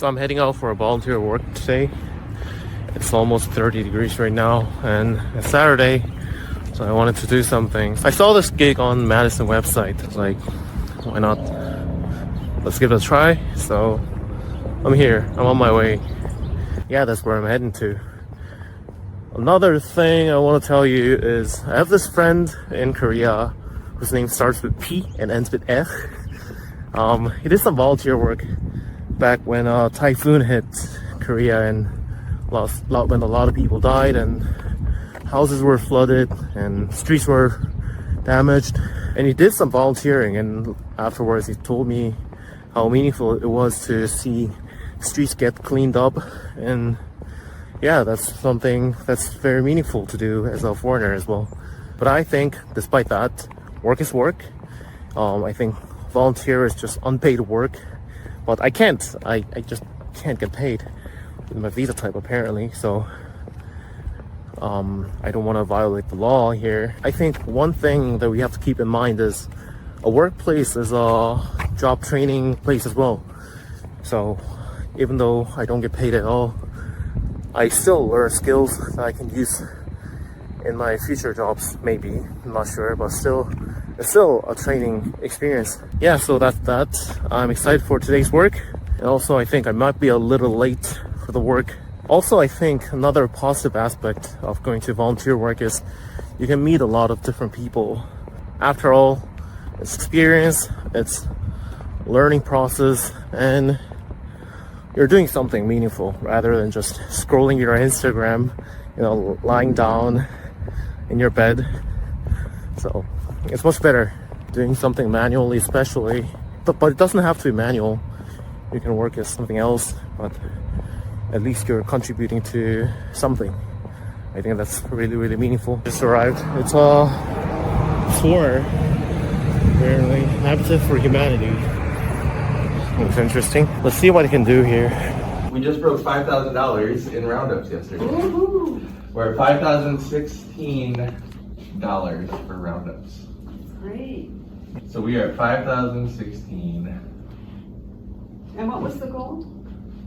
So I'm heading out for a volunteer work today. It's almost 30 degrees right now and it's Saturday, so I wanted to do something. I saw this gig on Madison website. I was like, why not? Let's give it a try. So I'm here, I'm on my way. Yeah, that's where I'm heading to. Another thing I want to tell you is I have this friend in Korea whose name starts with P and ends with Ech. He did some volunteer work back when a typhoon hit Korea and when a lot of people died and houses were flooded and streets were damaged. And he did some volunteering, and afterwards he told me how meaningful it was to see streets get cleaned up. And yeah, that's something that's very meaningful to do as a foreigner as well. But I think despite that, work is work. I think volunteer is just unpaid work, but I just can't get paid with my visa type apparently. So I don't want to violate the law here. I think one thing that we have to keep in mind is a workplace is a job training place as well. So even though I don't get paid at all, I still learn skills that I can use in my future jobs, maybe. I'm not sure, but it's still a training experience. Yeah, so that's that. I'm excited for today's work. And also I think I might be a little late for the work. Also, I think another positive aspect of going to volunteer work is you can meet a lot of different people. After all, it's experience, it's learning process, and you're doing something meaningful rather than just scrolling your Instagram, lying down in your bed. So it's much better doing something manually, especially, but it doesn't have to be manual. You can work as something else, but at least you're contributing to something. I think that's really, really meaningful. Just arrived. It's a tour, apparently, Habitat for Humanity. Looks interesting. Let's see what I can do here. We just broke $5,000 in roundups yesterday. Woo-hoo. We're at $5,016 for roundups. Great. So we are at 5,016. And what was the goal?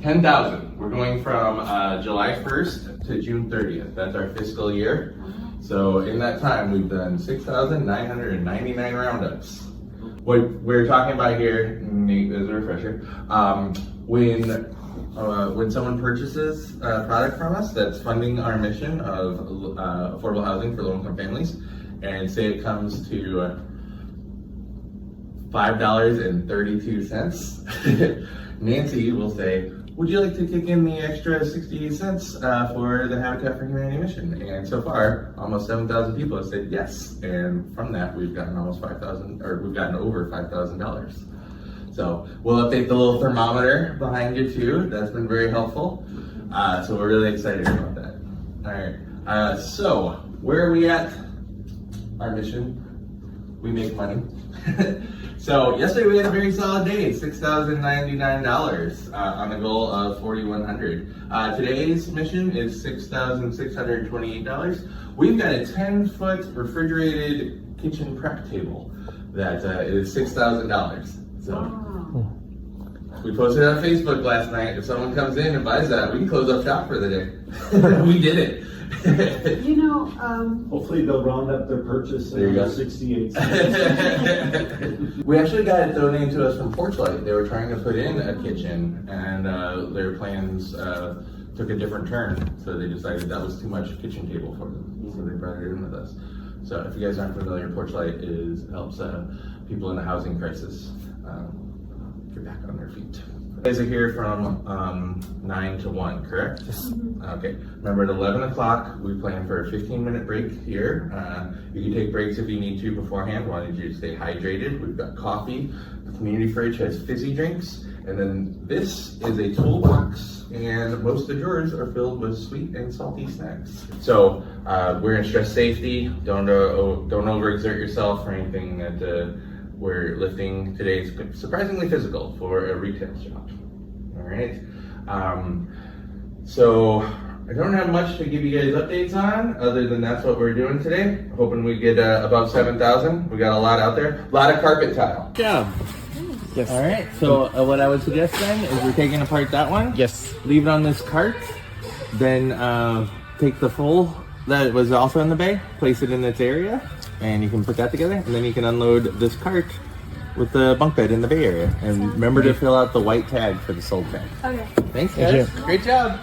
10,000. We're going from July 1st to June 30th. That's our fiscal year. So in that time, we've done 6,999 roundups. What we're talking about here, Nate, as a refresher, when someone purchases a product from us that's funding our mission of affordable housing for low-income families, and say it comes to $5.32, Nancy will say, would you like to kick in the extra 68 cents for the Habitat for Humanity mission? And so far, almost 7,000 people have said yes. And from that, we've gotten almost we've gotten over $5,000. So we'll update the little thermometer behind you too. That's been very helpful. So we're really excited about that. All right. So where are we at? Our mission. We make money. So yesterday we had a very solid day, $6,099 on a goal of $4,100. Today's mission is $6,628. We've got a 10-foot refrigerated kitchen prep table that is $6,000. So we posted it on Facebook last night. If someone comes in and buys that, we can close up shop for the day. We did it. Hopefully they'll round up their purchase to 68 cents. We actually got it donated to us from Porchlight. They were trying to put in a kitchen, and their plans took a different turn, so they decided that was too much kitchen table for them, so they brought it in with us. So if you guys aren't familiar, Porchlight helps people in a housing crisis get back on their feet. You guys are here from 9 to 1, correct? Yes. Okay. Remember at 11 o'clock, we plan for a 15-minute break here. You can take breaks if you need to beforehand. Wanted you to stay hydrated. We've got coffee. The community fridge has fizzy drinks. And then this is a toolbox, and most of the drawers are filled with sweet and salty snacks. So we're in stress safety. Don't overexert yourself or anything that we're lifting today is surprisingly physical for a retail shop. All right. So I don't have much to give you guys updates on other than that's what we're doing today. Hoping we get above 7,000. We got a lot out there. A lot of carpet tile. Yeah. Yes. All right. So what I would suggest then is we're taking apart that one. Yes. Leave it on this cart. Then take the full that was also in the bay, place it in its area, and you can put that together. And then you can unload this cart with the bunk bed in the bay area. And remember to fill out the white tag for the sold tag. Okay. Thanks, Thank guys. you. Great job.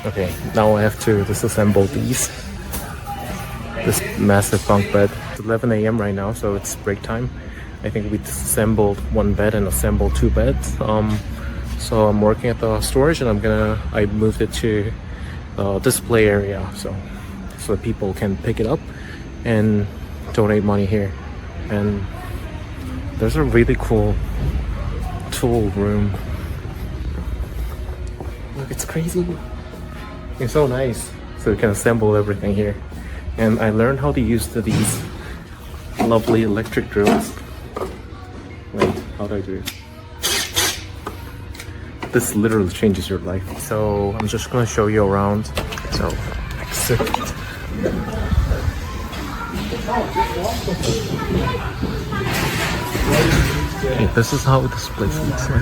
Okay, now I have to disassemble this massive bunk bed. It's 11 a.m. right now, so it's break time. I think we disassembled one bed and assembled two beds. So I'm working at the storage, and I moved it to the display area, so people can pick it up and donate money here. And there's a really cool tool room. Look, it's crazy. It's so nice. So you can assemble everything here. And I learned how to use these lovely electric drills. Wait, how do I do it? This literally changes your life. So I'm just gonna show you around. So exit. Okay, this is how this place looks like.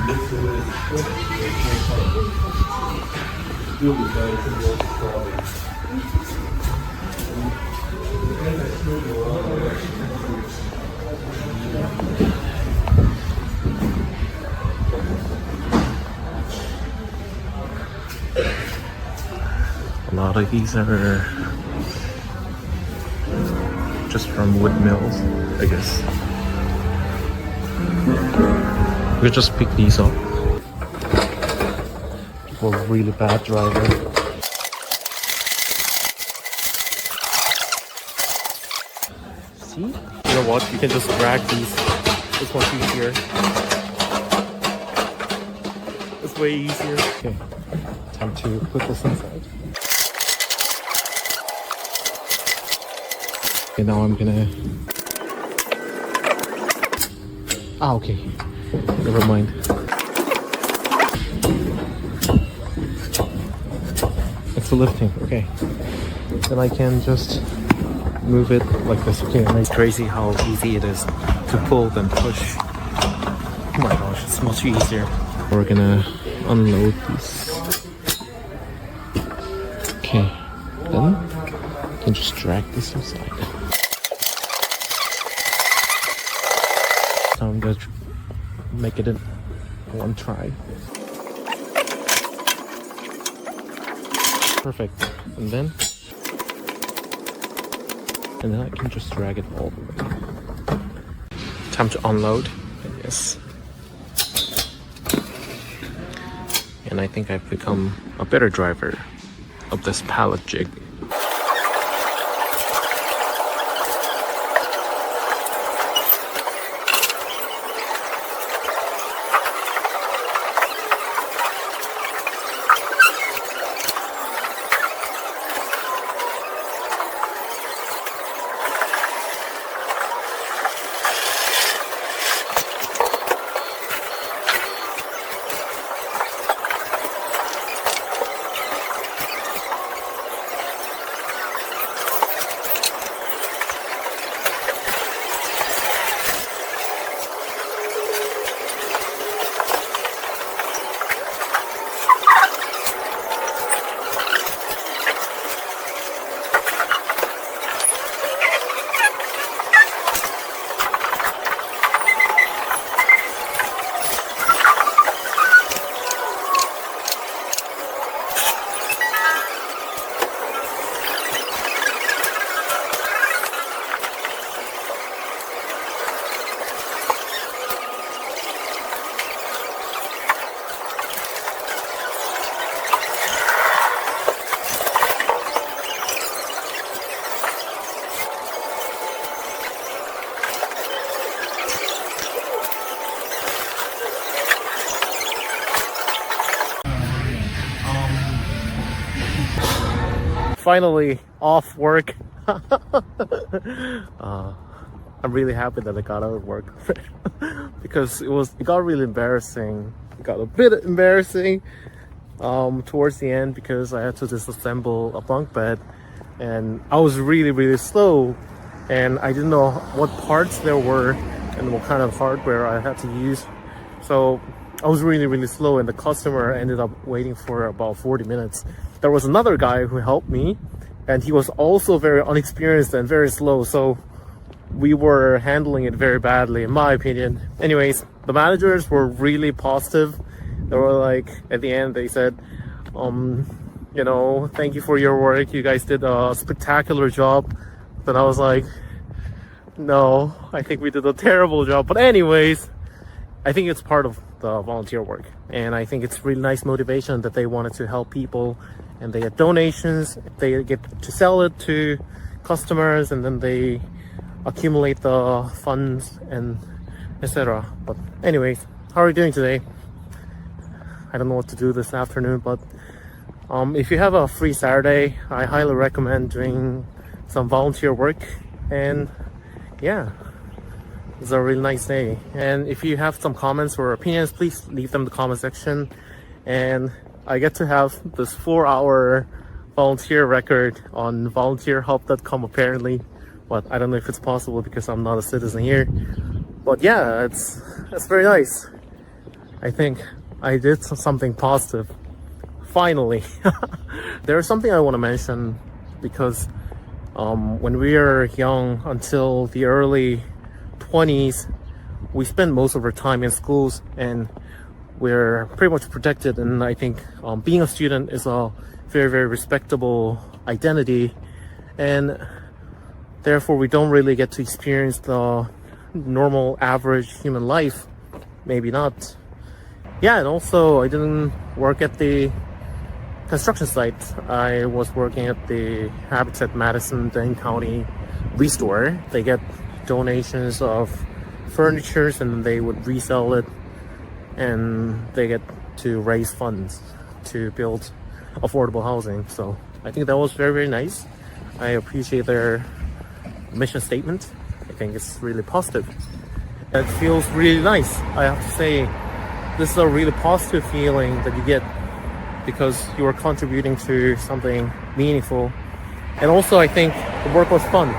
A lot of these are just from wood mills, I guess. We just pick these up. People are really bad driving. See? You know what? You can just drag these. It's much easier. It's way easier. Okay, time to put this inside. Okay, now I'm gonna... Ah, okay. Never mind. It's the lifting, okay. Then I can just move it like this. Okay, and it's crazy how easy it is to pull than push. Oh my gosh, it's much easier. We're gonna unload this. Okay, then you can just drag this inside. So I'm gonna make it in one try. Perfect. And then I can just drag it all the way. Time to unload. Yes. And I think I've become a better driver of this pallet jig. Finally off work. I'm really happy that I got out of work because it got really embarrassing. It got a bit embarrassing towards the end because I had to disassemble a bunk bed and I was really slow and I didn't know what parts there were and what kind of hardware I had to use. So I was really slow, and the customer ended up waiting for about 40 minutes. There was another guy who helped me, and he was also very unexperienced and very slow. So we were handling it very badly, in my opinion. Anyways, the managers were really positive. They were like, at the end, they said, you know, thank you for your work. You guys did a spectacular job. Then I was like, no, I think we did a terrible job. But anyways, I think it's part of the volunteer work. And I think it's really nice motivation that they wanted to help people, and they get donations. They get to sell it to customers, and then they accumulate the funds and etc. But anyways, how are you doing today? I don't know what to do this afternoon, but if you have a free Saturday, I highly recommend doing some volunteer work. And yeah, it's a really nice day. And if you have some comments or opinions, please leave them in the comment section. And I get to have this 4-hour volunteer record on volunteerhelp.com apparently, but I don't know if it's possible because I'm not a citizen here. But yeah, it's very nice. I think I did something positive. Finally. There's something I want to mention, because when we were young until the early 20s, we spend most of our time in schools, and we're pretty much protected. And I think being a student is a very respectable identity, and therefore we don't really get to experience the normal average human life. Maybe not. Yeah, and also I didn't work at the construction site. I was working at the Habitat Madison Dane County Restore. They get donations of furnitures and they would resell it, and they get to raise funds to build affordable housing. So I think that was very nice. I appreciate their mission statement. I think it's really positive. It feels really nice. I have to say, this is a really positive feeling that you get because you are contributing to something meaningful. And also I think the work was fun.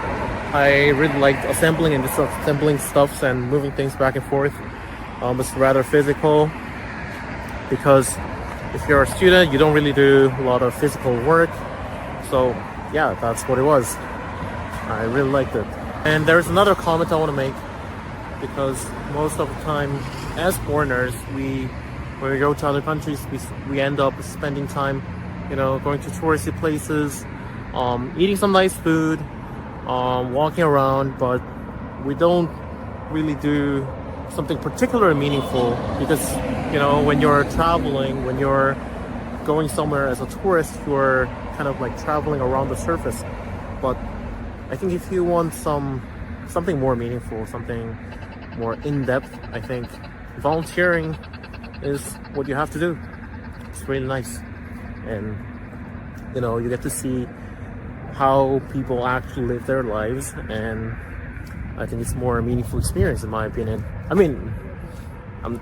I really liked assembling and disassembling stuffs and moving things back and forth. It's rather physical, because if you're a student, you don't really do a lot of physical work. So yeah, that's what it was. I really liked it. And there's another comment I want to make, because most of the time as foreigners, when we go to other countries, we end up spending time, you know, going to touristy places, eating some nice food, walking around, but we don't really do something particularly meaningful, because, you know, when you're traveling, when you're going somewhere as a tourist, you're kind of like traveling around the surface. But I think if you want something more meaningful, something more in-depth, I think volunteering is what you have to do. It's really nice, and you know, you get to see how people actually live their lives, and I think it's more a meaningful experience in my opinion. I mean, I'm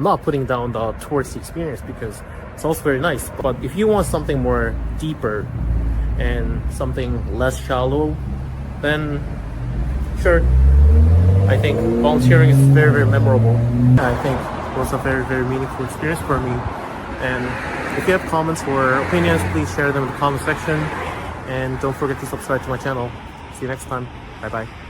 not putting down the touristy experience, because it's also very nice, but if you want something more deeper and something less shallow, then sure, I think volunteering is very memorable. I think it was a very meaningful experience for me. And if you have comments or opinions, please share them in the comment section, and don't forget to subscribe to my channel. See you next time. Bye bye.